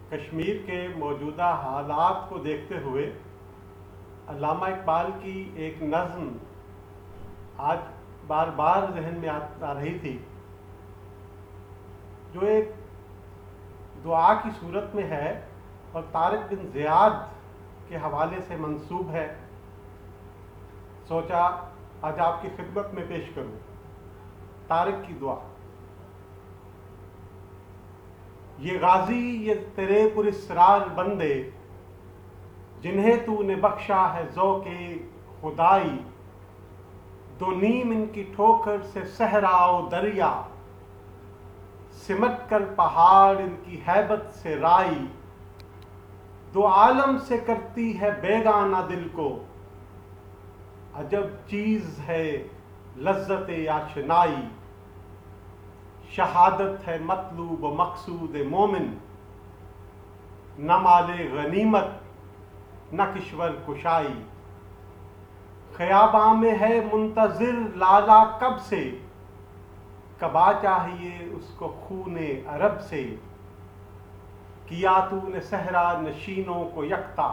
कश्मीर के मौजूदा हालात को देखते हुए अल्लामा इकबाल की एक नज़्म आज बार बार जहन में आ रही थी, जो एक दुआ की सूरत में है और तारिक बिन ज़ियाद के हवाले से मंसूब है। सोचा आज आपकी खिदमत में पेश करूं। तारिक की दुआ। ये गाजी ये तेरे पुरिस्रार बंदे, जिन्हें तूने बख्शा है ज़ौक़े खुदाई, दो नीम इनकी ठोकर से सहरा और दरिया, सिमट कर पहाड़ इनकी हैबत से राई, दो आलम से करती है बेगाना दिल को, अजब चीज़ है लज्जत आशनाई, शहादत है मतलूब व मकसूद मोमिन, न माले गनीमत न किश्वर कुशाई, ख़याबा में है मुंतज़िर लाला कब से, कबा चाहिए उसको खूने अरब से, किया तूने सहरा नशीनों को यकता,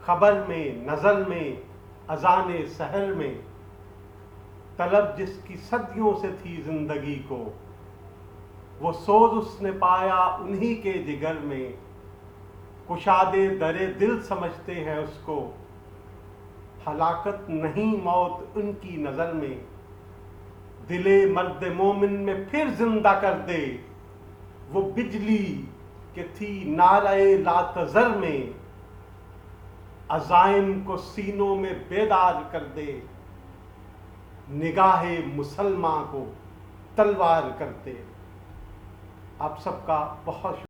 खबर में नज़ल में अज़ाने सहर में, तलब जिसकी सदियों से थी जिंदगी को, वो सोज उसने पाया उन्हीं के जिगर में, कुशादे दरे दिल समझते हैं उसको, हलाकत नहीं मौत उनकी नज़र में, दिले मर्द मोमिन में फिर जिंदा कर दे, वो बिजली के थी नारे लातज़र में, अज़ाइम को सीनों में बेदार कर दे, निगाहे मुसलमान को तलवार कर दे। आप सबका बहुत शुक्रिया।